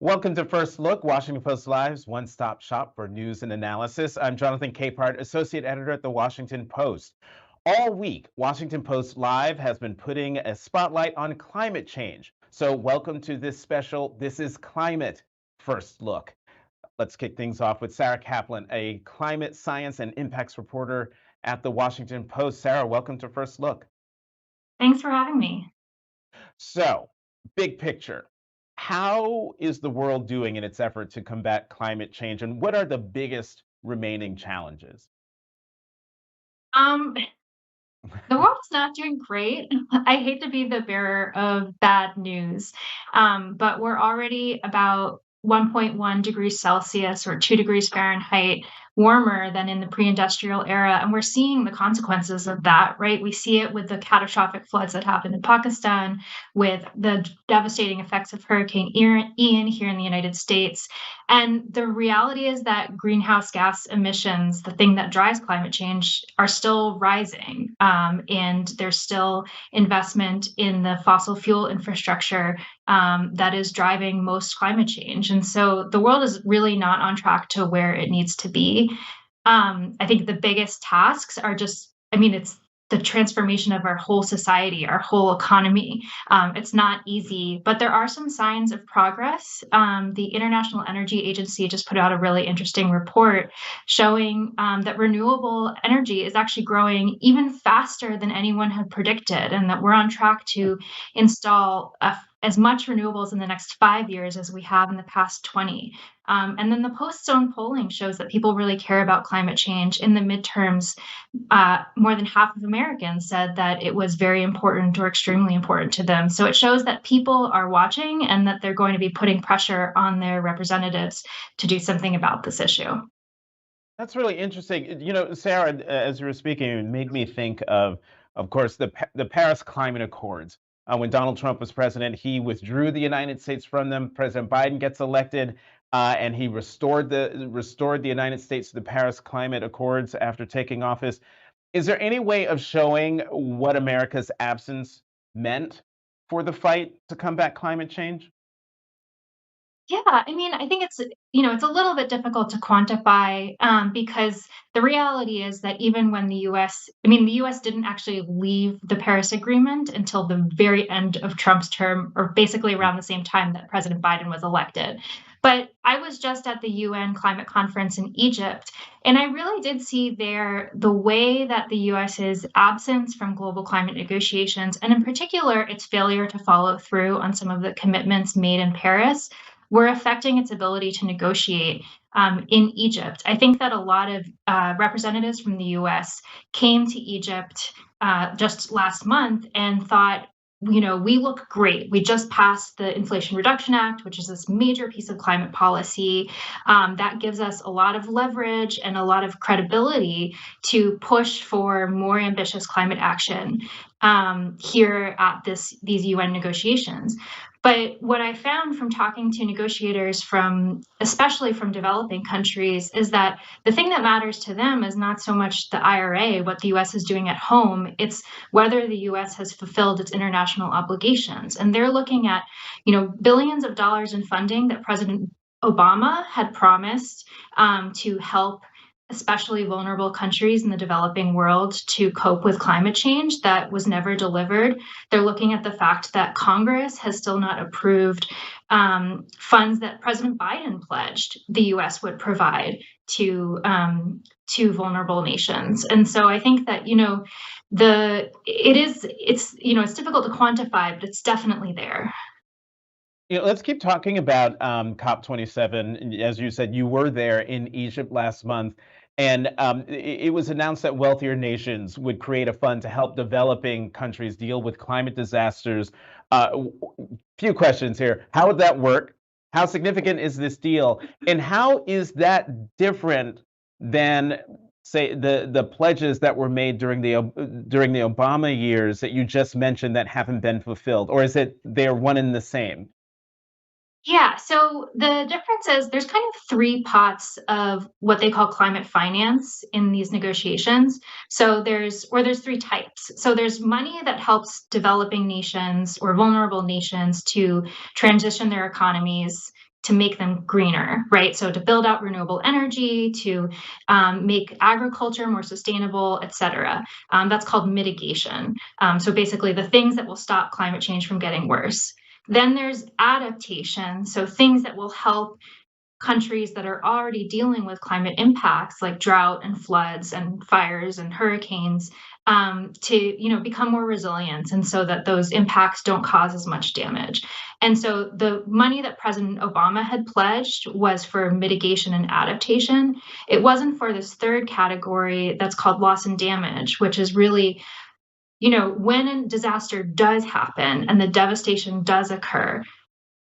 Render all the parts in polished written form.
Welcome to First Look, Washington Post Live's one-stop shop for news and analysis. I'm Jonathan Capehart, associate editor at the Washington Post. All week, Washington Post Live has been putting a spotlight on climate change. So welcome to this special This is Climate First Look. Let's kick things off with Sarah Kaplan, a climate science and impacts reporter at the Washington Post. Sarah, welcome to First Look. Thanks for having me. So, big picture. How is the world doing in its effort to combat climate change, and what are the biggest remaining challenges? Um, the world's not doing great. I hate to be the bearer of bad news, but we're already about 1.1 degrees Celsius or 2 degrees Fahrenheit warmer than in the pre-industrial era, and we're seeing the consequences of that, right? We see it with the catastrophic floods that happened in Pakistan, with the devastating effects of Hurricane Ian here in the United States. And the reality is that greenhouse gas emissions, the thing that drives climate change, are still rising. And there's still investment in the fossil fuel infrastructure that is driving most climate change. And so the world is really not on track to where it needs to be. I think the biggest tasks are it's the transformation of our whole society, our whole economy. It's not easy, but there are some signs of progress. The International Energy Agency just put out a really interesting report showing that renewable energy is actually growing even faster than anyone had predicted, and that we're on track to install as much renewables in the next 5 years as we have in the past 20. And then the Post's own polling shows that people really care about climate change. In the midterms, more than half of Americans said that it was very important or extremely important to them. So it shows that people are watching and that they're going to be putting pressure on their representatives to do something about this issue. That's really interesting. Sarah, as you were speaking, it made me think of course, the Paris Climate Accords. When Donald Trump was president, he withdrew the United States from them. President Biden gets elected, and he restored the United States to the Paris Climate Accords after taking office. Is there any way of showing what America's absence meant for the fight to combat climate change? Yeah, I think it's a little bit difficult to quantify because the reality is that even when the U.S. didn't actually leave the Paris Agreement until the very end of Trump's term, or basically around the same time that President Biden was elected. But I was just at the UN climate conference in Egypt, and I really did see there the way that the US's absence from global climate negotiations, and in particular, its failure to follow through on some of the commitments made in Paris, were affecting its ability to negotiate in Egypt. I think that a lot of representatives from the US came to Egypt just last month and thought, we look great. We just passed the Inflation Reduction Act, which is this major piece of climate policy that gives us a lot of leverage and a lot of credibility to push for more ambitious climate action here at these UN negotiations. But what I found from talking to negotiators especially from developing countries, is that the thing that matters to them is not so much the IRA, what the US is doing at home, it's whether the US has fulfilled its international obligations. And they're looking at, billions of dollars in funding that President Obama had promised to help especially vulnerable countries in the developing world to cope with climate change that was never delivered. They're looking at the fact that Congress has still not approved funds that President Biden pledged the U.S. would provide to vulnerable nations. And so I think that it's difficult to quantify, but it's definitely there. Let's keep talking about COP27. As you said, you were there in Egypt last month, and it was announced that wealthier nations would create a fund to help developing countries deal with climate disasters. Few questions here. How would that work? How significant is this deal? And how is that different than, say, the pledges that were made during the Obama years that you just mentioned that haven't been fulfilled? Or is it they're one and the same? Yeah, so the difference is there's kind of three pots of what they call climate finance in these negotiations. So there's three types. So there's money that helps developing nations or vulnerable nations to transition their economies to make them greener, right? So to build out renewable energy, to make agriculture more sustainable, et cetera. That's called mitigation. So basically, the things that will stop climate change from getting worse. Then there's adaptation, so things that will help countries that are already dealing with climate impacts like drought and floods and fires and hurricanes to become more resilient, and so that those impacts don't cause as much damage. And so the money that President Obama had pledged was for mitigation and adaptation. It wasn't for this third category that's called loss and damage, which is really, when a disaster does happen and the devastation does occur,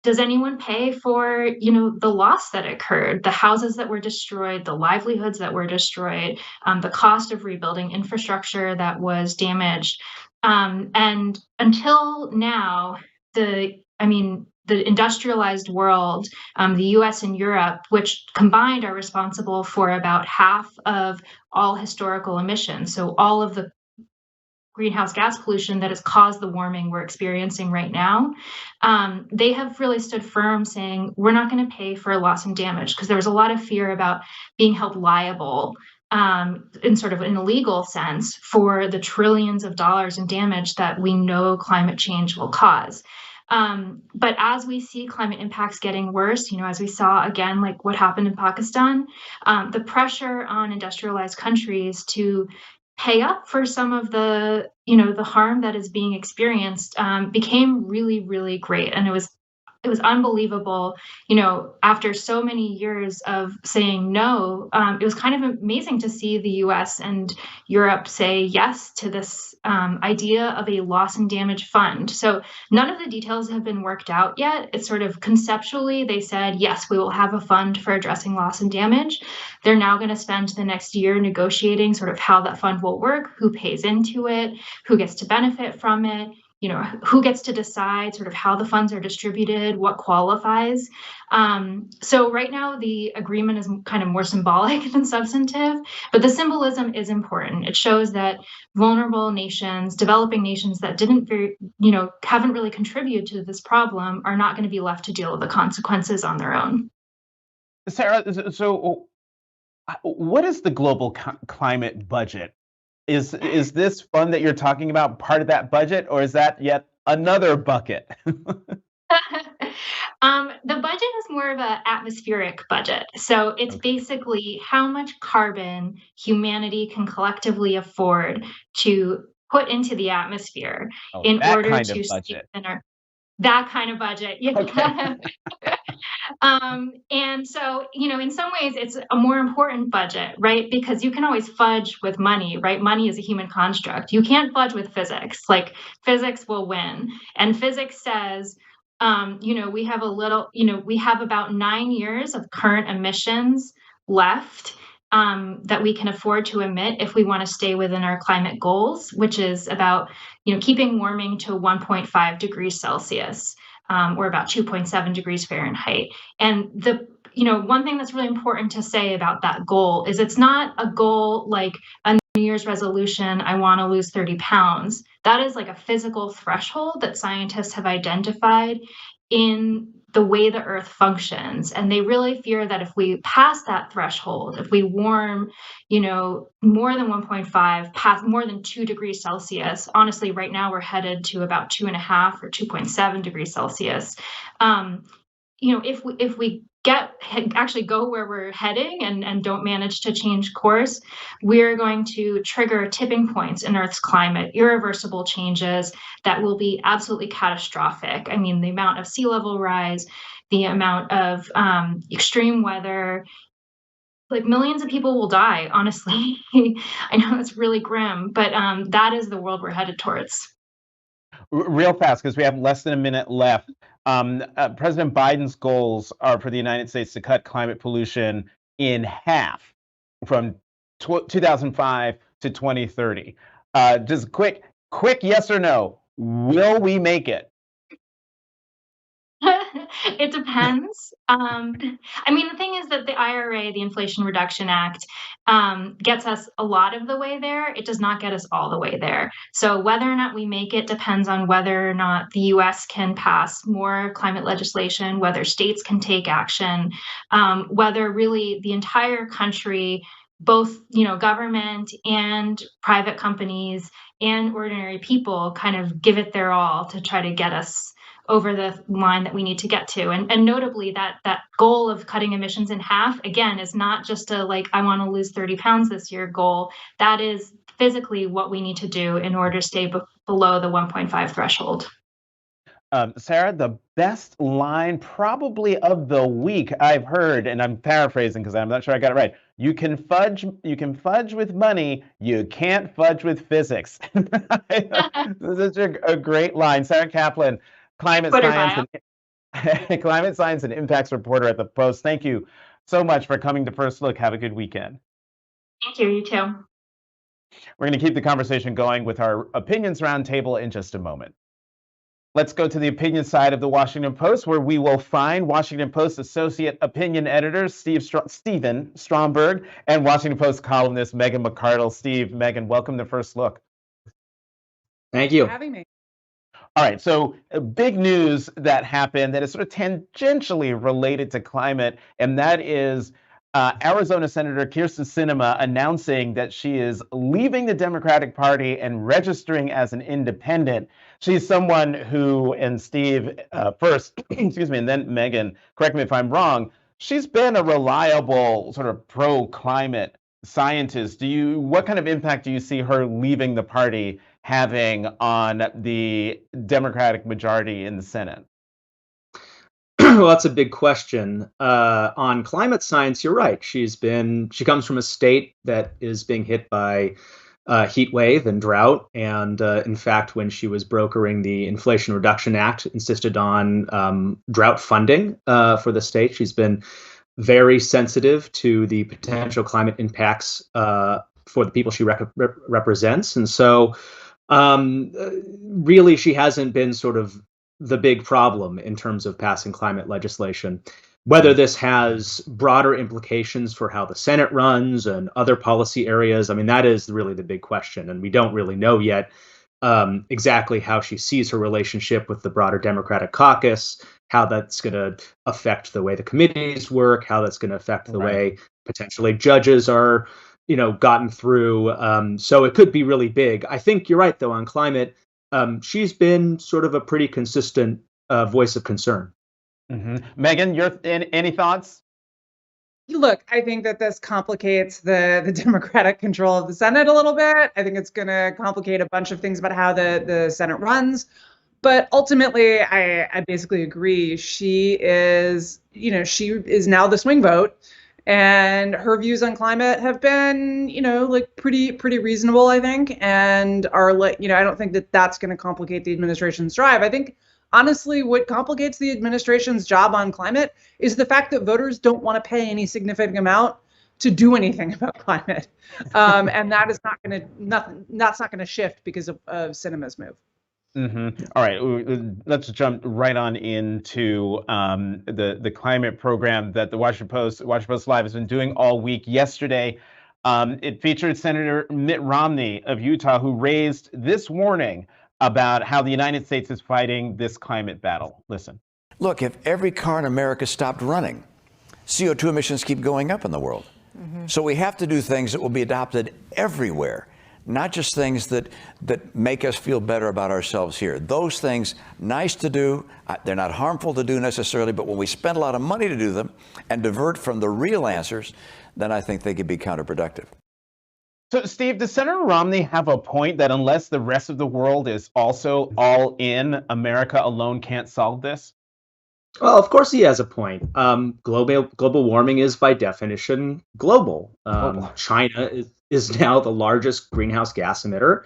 does anyone pay for, the loss that occurred, the houses that were destroyed, the livelihoods that were destroyed, the cost of rebuilding infrastructure that was damaged? And until now, the industrialized world, the US and Europe, which combined are responsible for about half of all historical emissions. So all of the greenhouse gas pollution that has caused the warming we're experiencing right now, they have really stood firm saying, we're not going to pay for loss and damage, because there was a lot of fear about being held liable in sort of an illegal sense for the trillions of dollars in damage that we know climate change will cause. But as we see climate impacts getting worse, as we saw again, like what happened in Pakistan, the pressure on industrialized countries to pay up for some of the harm that is being experienced became really, really great. And it was unbelievable, after so many years of saying no. It was kind of amazing to see the US and Europe say yes to this idea of a loss and damage fund. So none of the details have been worked out yet. It's sort of conceptually, they said, yes, we will have a fund for addressing loss and damage. They're now going to spend the next year negotiating sort of how that fund will work, who pays into it, who gets to benefit from it, who gets to decide sort of how the funds are distributed, what qualifies. So right now, the agreement is kind of more symbolic than substantive, but the symbolism is important. It shows that vulnerable nations, developing nations that haven't really contributed to this problem, are not going to be left to deal with the consequences on their own. Sarah, so what is the global climate budget? Is this fund that you're talking about part of that budget, or is that yet another bucket? The budget is more of an atmospheric budget. So it's Okay. basically how much carbon humanity can collectively afford to put into the atmosphere Oh, in that order kind to of stay budget. within our that kind of budget. Okay. Yeah. And so, in some ways, it's a more important budget, right? Because you can always fudge with money, right? Money is a human construct. You can't fudge with physics. Like, physics will win. And physics says, we have about 9 years of current emissions left, that we can afford to emit if we want to stay within our climate goals, which is about, keeping warming to 1.5 degrees Celsius, or about 2.7 degrees Fahrenheit. And one thing that's really important to say about that goal is it's not a goal like a New Year's resolution, I want to lose 30 pounds. That is like a physical threshold that scientists have identified in the way the Earth functions. And they really fear that if we pass that threshold, if we warm, more than 1.5, past more than 2 degrees Celsius, honestly, right now we're headed to about 2.5 or 2.7 degrees Celsius. If we actually go where we're heading and don't manage to change course, we're going to trigger tipping points in Earth's climate, irreversible changes that will be absolutely catastrophic. I mean, the amount of sea level rise, the amount of extreme weather, like millions of people will die, honestly. I know it's really grim, but that is the world we're headed towards. Real fast, because we have less than a minute left. President Biden's goals are for the United States to cut climate pollution in half from 2005 to 2030. Just quick yes or no. Will we make it? It depends. The thing is that the IRA, the Inflation Reduction Act, gets us a lot of the way there. It does not get us all the way there. So whether or not we make it depends on whether or not the US can pass more climate legislation, whether states can take action, whether really the entire country, both government and private companies and ordinary people, kind of give it their all to try to get us over the line that we need to get to. And notably, that goal of cutting emissions in half, again, is not just a like, I want to lose 30 pounds this year goal. That is physically what we need to do in order to stay below the 1.5 threshold. Sarah, the best line probably of the week I've heard, and I'm paraphrasing because I'm not sure I got it right. You can fudge with money, you can't fudge with physics. This is a great line. Sarah Kaplan, climate Twitter science bio. and climate science and impacts reporter at the Post. Thank you so much for coming to First Look. Have a good weekend. Thank you. You too. We're going to keep the conversation going with our opinions roundtable in just a moment. Let's go to the opinion side of the Washington Post, where we will find Washington Post associate opinion editor Stephen Stromberg and Washington Post columnist Megan McArdle. Steve, Megan, welcome to First Look. Thank you for having me. All right, so big news that happened that is sort of tangentially related to climate, and that is Arizona Senator Kyrsten Sinema announcing that she is leaving the Democratic Party and registering as an independent. She's someone who, and Steve first, excuse me, and then Megan, correct me if I'm wrong, she's been a reliable sort of pro-climate scientist. What kind of impact do you see her leaving the party having on the Democratic majority in the Senate? Well, that's a big question. On climate science, you're right. She comes from a state that is being hit by heat wave and drought. And in fact, when she was brokering the Inflation Reduction Act, insisted on drought funding for the state. She's been very sensitive to the potential climate impacts for the people she represents. And so really, she hasn't been sort of the big problem in terms of passing climate legislation. Whether this has broader implications for how the Senate runs and other policy areas, I mean, that is really the big question. And we don't really know yet exactly how she sees her relationship with the broader Democratic caucus, how that's going to affect the way the committees work, how that's going to affect the way potentially judges are, gotten through. So it could be really big. I think you're right, though, on climate. She's been sort of a pretty consistent voice of concern. Mm-hmm. Megan, any thoughts? Look, I think that this complicates the Democratic control of the Senate a little bit. I think it's going to complicate a bunch of things about how the Senate runs. But ultimately, I basically agree. She is now the swing vote. And her views on climate have been, pretty reasonable, I think, and are I don't think that that's going to complicate the administration's drive. I think, honestly, what complicates the administration's job on climate is the fact that voters don't want to pay any significant amount to do anything about climate, and that is that's not going to shift because of Sinema's move. Mm-hmm. All right, let's jump right on into the climate program that the Washington Post Live has been doing all week. Yesterday, it featured Senator Mitt Romney of Utah, who raised this warning about how the United States is fighting this climate battle. Listen. Look, if every car in America stopped running, CO2 emissions keep going up in the world. Mm-hmm. So we have to do things that will be adopted everywhere. Not just things that make us feel better about ourselves here. Those things, nice to do, they're not harmful to do necessarily, but when we spend a lot of money to do them and divert from the real answers, then I think they could be counterproductive. So, Steve, does Senator Romney have a point that unless the rest of the world is also all in, America alone can't solve this? Well, of course he has a point. Global warming is by definition global. China is now the largest greenhouse gas emitter.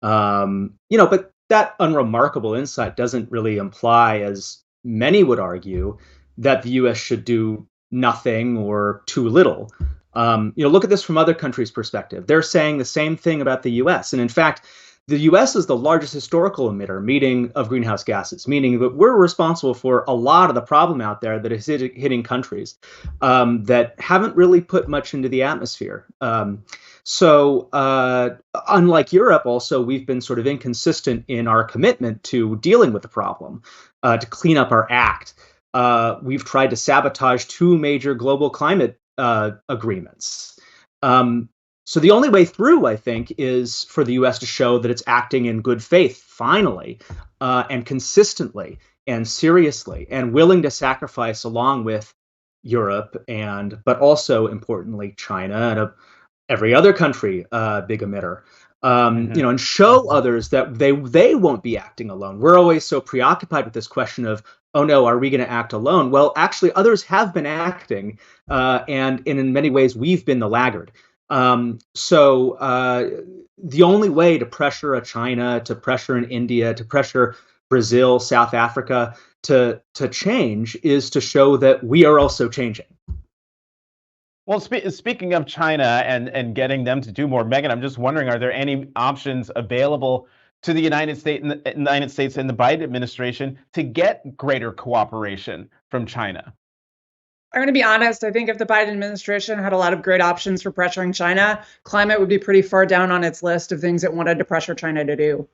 But that unremarkable insight doesn't really imply, as many would argue, that the U.S. should do nothing or too little. Look at this from other countries' perspective. They're saying the same thing about the U.S. And in fact, the U.S. is the largest historical emitter of greenhouse gases, meaning that we're responsible for a lot of the problem out there that is hitting countries that haven't really put much into the atmosphere. So unlike Europe, also, we've been sort of inconsistent in our commitment to dealing with the problem, to clean up our act. We've tried to sabotage 2 major global climate agreements. So the only way through, I think, is for the U.S. to show that it's acting in good faith, finally, and consistently and seriously, and willing to sacrifice along with Europe but also importantly China and every other country, big emitter, and show others that they won't be acting alone. We're always so preoccupied with this question of, oh no, are we going to act alone? Well, actually, others have been acting, and in many ways, we've been the laggard. So the only way to pressure a China, to pressure an India, to pressure Brazil, South Africa to change is to show that we are also changing. Well, speaking of China and getting them to do more, Megan, I'm just wondering, are there any options available to the United States and the Biden administration to get greater cooperation from China? I'm going to be honest. I think if the Biden administration had a lot of great options for pressuring China, climate would be pretty far down on its list of things it wanted to pressure China to do.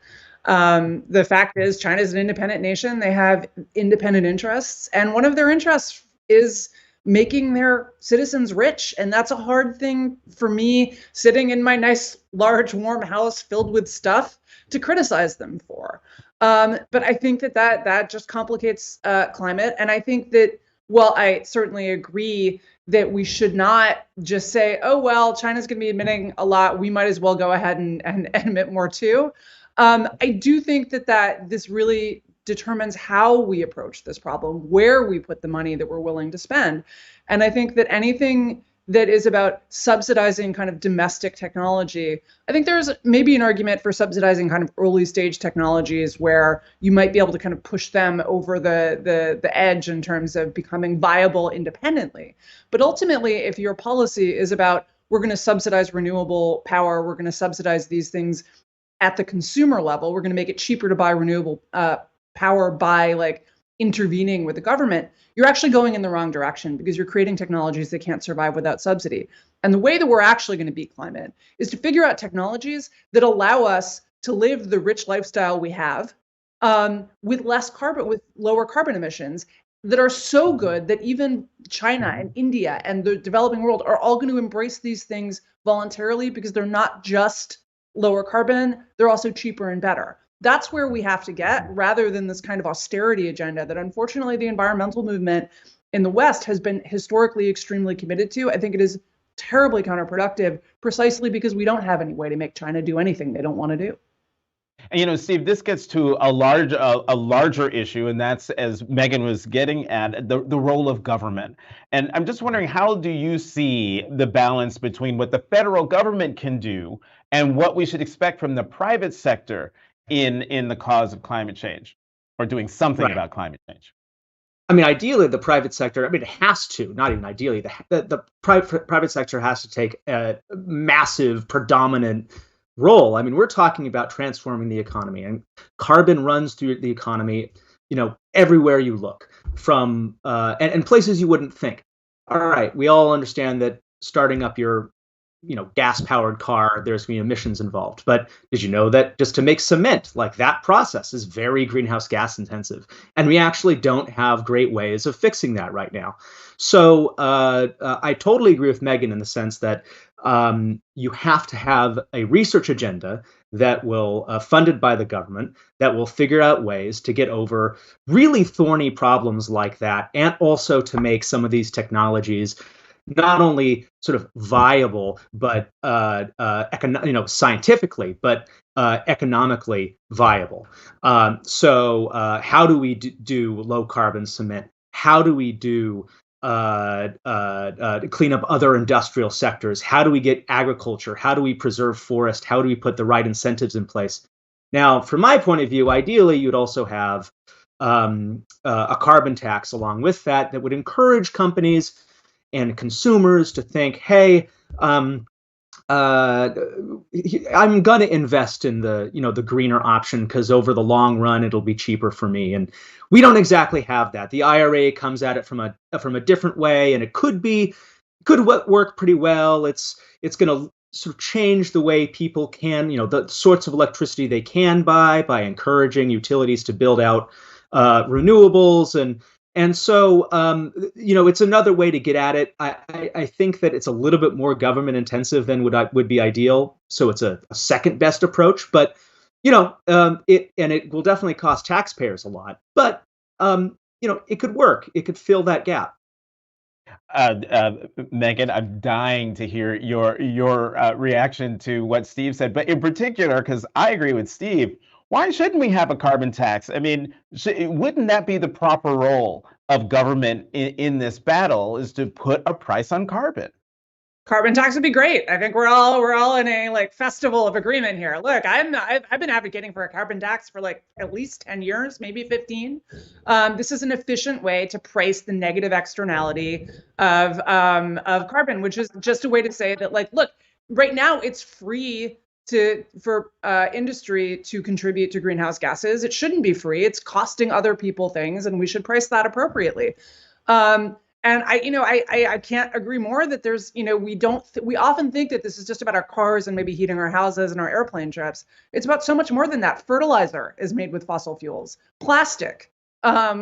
The fact is, China is an independent nation. They have independent interests, and one of their interests is making their citizens rich. And that's a hard thing for me, sitting in my nice, large, warm house filled with stuff, to criticize them for. But I think that just complicates climate. And I think that, well, I certainly agree that we should not just say, oh, well, China's going to be emitting a lot, we might as well go ahead and emit more too. I do think that this really determines how we approach this problem, where we put the money that we're willing to spend. And I think that anything that is about subsidizing kind of domestic technology, I think there's maybe an argument for subsidizing kind of early stage technologies where you might be able to kind of push them over the edge in terms of becoming viable independently. But ultimately, if your policy is about, we're going to subsidize renewable power, we're going to subsidize these things at the consumer level, we're going to make it cheaper to buy renewable power by like intervening with the government, you're actually going in the wrong direction, because you're creating technologies that can't survive without subsidy. And the way that we're actually going to beat climate is to figure out technologies that allow us to live the rich lifestyle we have with lower carbon emissions, that are so good that even China and India and the developing world are all going to embrace these things voluntarily, because they're not just lower carbon, they're also cheaper and better. That's where we have to get, rather than this kind of austerity agenda that unfortunately the environmental movement in the West has been historically extremely committed to. I think it is terribly counterproductive, precisely because we don't have any way to make China do anything they don't want to do. And Steve, this gets to a larger issue, and that's, as Megan was getting at, the role of government. And I'm just wondering, how do you see the balance between what the federal government can do and what we should expect from the private sector in the cause of climate change, or doing something about climate change? I mean, ideally, the private sector, it has to, not even ideally, the private sector has to take a massive, predominant role. I mean, we're talking about transforming the economy, and carbon runs through the economy, everywhere you look, from and places you wouldn't think. All right, we all understand that starting up your gas-powered car, there's going to be emissions involved. But did you know that just to make cement, like that process is very greenhouse gas intensive? And we actually don't have great ways of fixing that right now. So I totally agree with Megan in the sense that you have to have a research agenda that will, funded by the government, that will figure out ways to get over really thorny problems like that, and also to make some of these technologies not only sort of viable, but scientifically, but economically viable. So how do we do low carbon cement? How do we do clean up other industrial sectors? How do we get agriculture? How do we preserve forest? How do we put the right incentives in place? Now, from my point of view, ideally, you'd also have a carbon tax along with that would encourage companies and consumers to think, hey, I'm going to invest in the greener option because over the long run it'll be cheaper for me. And we don't exactly have that. The IRA comes at it from a different way, and it could work pretty well. It's going to sort of change the way people can, the sorts of electricity they can buy by encouraging utilities to build out renewables. And so, it's another way to get at it. I think that it's a little bit more government intensive than would be ideal. So it's a second best approach, but it will definitely cost taxpayers a lot. But it could work. It could fill that gap. Megan, I'm dying to hear your reaction to what Steve said, but in particular, because I agree with Steve. Why shouldn't we have a carbon tax? I mean, wouldn't that be the proper role of government in this battle, is to put a price on carbon? Carbon tax would be great. I think we're all in a festival of agreement here. Look, I've been advocating for a carbon tax for at least 10 years, maybe 15. This is an efficient way to price the negative externality of carbon, which is just a way to say that look, right now it's free for industry to contribute to greenhouse gases. It shouldn't be free. It's costing other people things, and we should price that appropriately. And I can't agree more that there's, we often think that this is just about our cars and maybe heating our houses and our airplane trips. It's about so much more than that. Fertilizer is made with fossil fuels, plastic,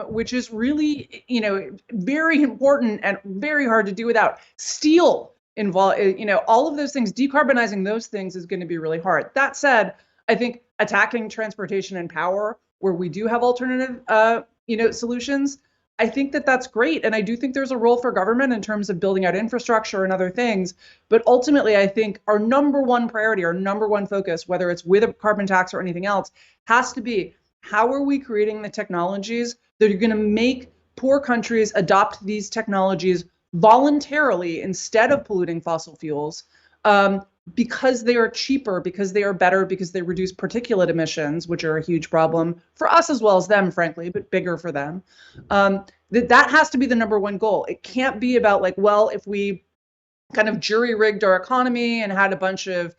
which is really, very important and very hard to do without. Steel involved, all of those things, decarbonizing those things is going to be really hard. That said, I think attacking transportation and power where we do have alternative, solutions, I think that that's great. And I do think there's a role for government in terms of building out infrastructure and other things. But ultimately, I think our number one priority, our number one focus, whether it's with a carbon tax or anything else, has to be how are we creating the technologies that are going to make poor countries adopt these technologies voluntarily instead of polluting fossil fuels, because they are cheaper, because they are better, because they reduce particulate emissions, which are a huge problem for us as well as them, frankly, but bigger for them. That has to be the number one goal. It can't be about if we kind of jury-rigged our economy and had a bunch of,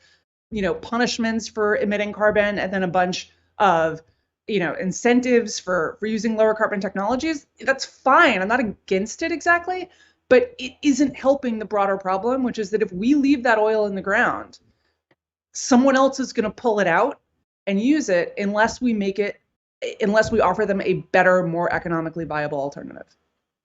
punishments for emitting carbon and then a bunch of, incentives for using lower carbon technologies. That's fine. I'm not against it exactly. But it isn't helping the broader problem, which is that if we leave that oil in the ground, someone else is going to pull it out and use it unless we offer them a better, more economically viable alternative.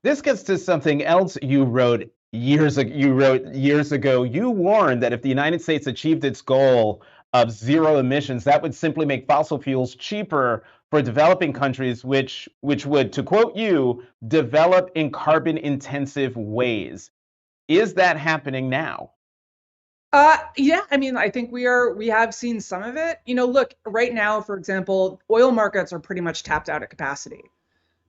This gets to something else you wrote years ago. You warned that if the United States achieved its goal of zero emissions, that would simply make fossil fuels cheaper for developing countries, which would, to quote you, develop in carbon-intensive ways. Is that happening now? Yeah, I mean, I think we have seen some of it. Look, right now, for example, oil markets are pretty much tapped out at capacity.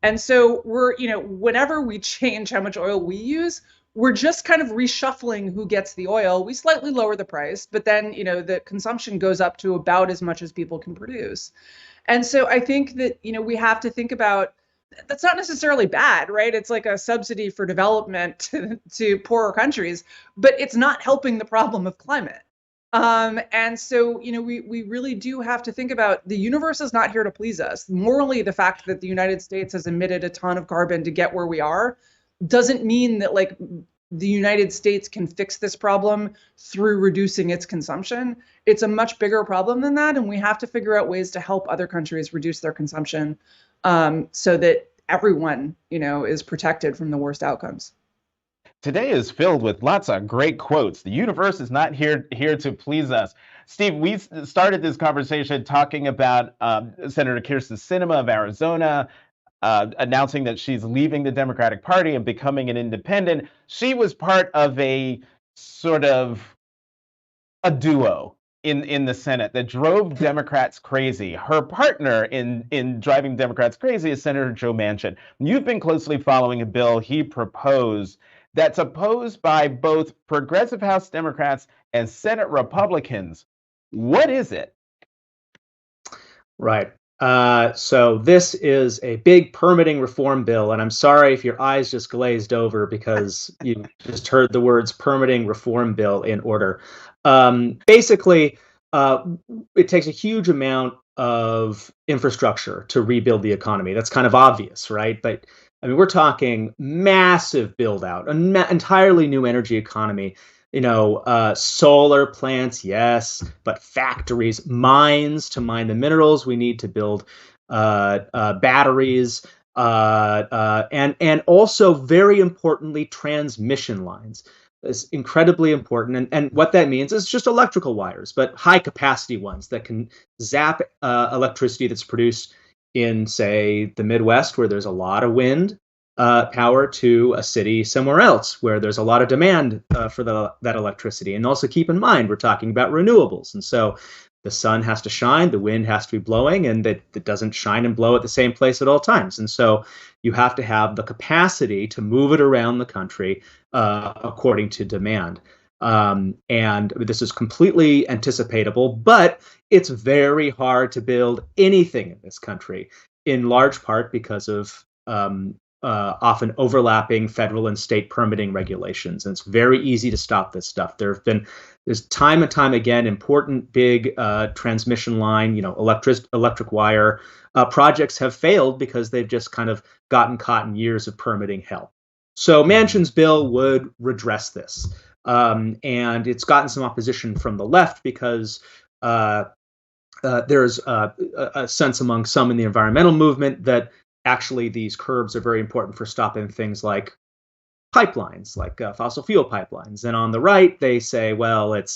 And so whenever we change how much oil we use, we're just kind of reshuffling who gets the oil. We slightly lower the price, but then, the consumption goes up to about as much as people can produce. And so I think that, we have to think about, that's not necessarily bad, right? It's like a subsidy for development to poorer countries, but it's not helping the problem of climate. And so, we really do have to think about the universe is not here to please us. Morally, the fact that the United States has emitted a ton of carbon to get where we are doesn't mean that the United States can fix this problem through reducing its consumption. It's a much bigger problem than that. And we have to figure out ways to help other countries reduce their consumption, so that everyone, is protected from the worst outcomes. Today is filled with lots of great quotes. The universe is not here to please us. Steve, we started this conversation talking about Senator Kyrsten Sinema of Arizona, announcing that she's leaving the Democratic Party and becoming an independent. She was part of a sort of a duo in the Senate that drove Democrats crazy. Her partner in driving Democrats crazy is Senator Joe Manchin. You've been closely following a bill he proposed that's opposed by both progressive House Democrats and Senate Republicans. What is it? Right. So this is a big permitting reform bill, and I'm sorry if your eyes just glazed over because you just heard the words permitting reform bill in order. Basically, it takes a huge amount of infrastructure to rebuild the economy. That's kind of obvious, right? But I mean, we're talking massive build out, an entirely new energy economy. Solar plants, yes, but factories, mines to mine the minerals we need to build batteries, and also very importantly, transmission lines. Is incredibly important, and what that means is just electrical wires, but high capacity ones that can zap electricity that's produced in, say, the Midwest, where there's a lot of wind power, to a city somewhere else where there's a lot of demand for that electricity. And also keep in mind, we're talking about renewables. And so the sun has to shine, the wind has to be blowing, and that it doesn't shine and blow at the same place at all times. And so you have to have the capacity to move it around the country according to demand. And this is completely anticipatable, but it's very hard to build anything in this country, in large part because of often overlapping federal and state permitting regulations. And it's very easy to stop this stuff. There's time and time again important big transmission line, electric wire projects have failed because they've just kind of gotten caught in years of permitting hell. So Manchin's bill would redress this. And it's gotten some opposition from the left because there's a sense among some in the environmental movement that actually these curbs are very important for stopping things like pipelines, like fossil fuel pipelines. And on the right, they say, well, it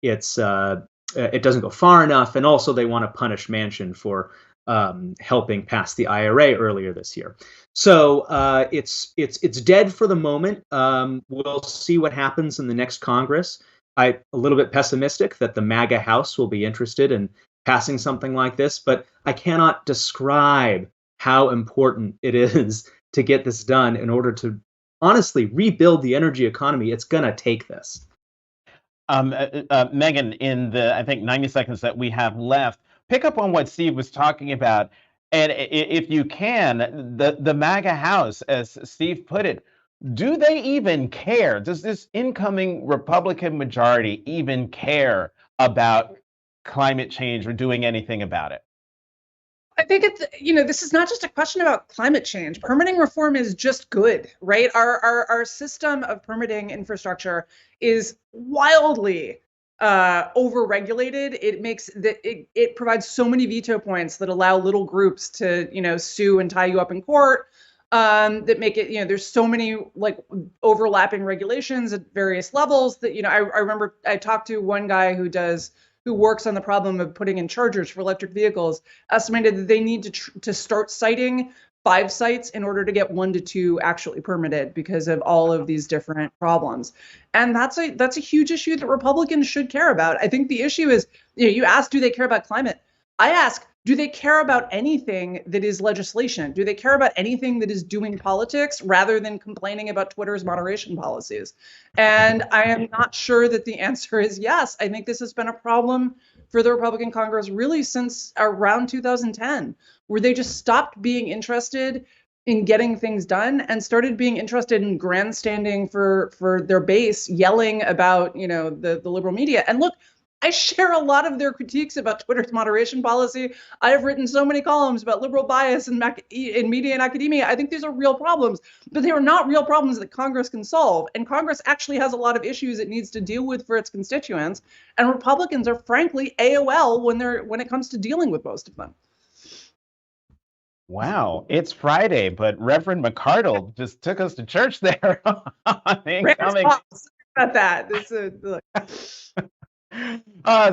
doesn't go far enough, and also they want to punish Manchin for helping pass the IRA earlier this year. So it's dead for the moment. We'll see what happens in the next Congress. I'm a little bit pessimistic that the MAGA House will be interested in passing something like this, but I cannot describe how important it is to get this done in order to honestly rebuild the energy economy. It's going to take this. Megan, in the, I think, 90 seconds that we have left, pick up on what Steve was talking about. And if you can, the MAGA House, as Steve put it, do they even care? Does this incoming Republican majority even care about climate change or doing anything about it? I think it's, this is not just a question about climate change. Permitting reform is just good, right? Our system of permitting infrastructure is wildly overregulated. It provides so many veto points that allow little groups to, sue and tie you up in court. That make it, there's so many like overlapping regulations at various levels that, I remember I talked to one guy who works on the problem of putting in chargers for electric vehicles, estimated that they need to start citing 5 sites in order to get 1 to 2 actually permitted because of all of these different problems. And that's a huge issue that Republicans should care about. I think the issue is, you ask, do they care about climate? I ask, do they care about anything that is legislation? Do they care about anything that is doing politics rather than complaining about Twitter's moderation policies? And I am not sure that the answer is yes. I think this has been a problem for the Republican Congress really since around 2010, where they just stopped being interested in getting things done and started being interested in grandstanding for their base, yelling about, the liberal media. And look, I share a lot of their critiques about Twitter's moderation policy. I have written so many columns about liberal bias in media and academia. I think these are real problems, but they are not real problems that Congress can solve. And Congress actually has a lot of issues it needs to deal with for its constituents. And Republicans are frankly AOL when it comes to dealing with most of them. Wow, it's Friday, but Reverend McCardle just took us to church there. About that.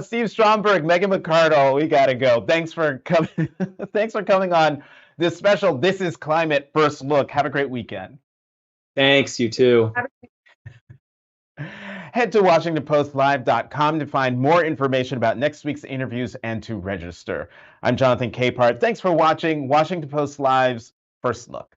Steve Stromberg, Megan McCardle, we gotta go. Thanks for coming. Thanks for coming on this special This Is Climate First Look. Have a great weekend. Thanks, you too. Head to WashingtonPostLive.com to find more information about next week's interviews and to register. I'm Jonathan Capehart. Thanks for watching Washington Post Live's First Look.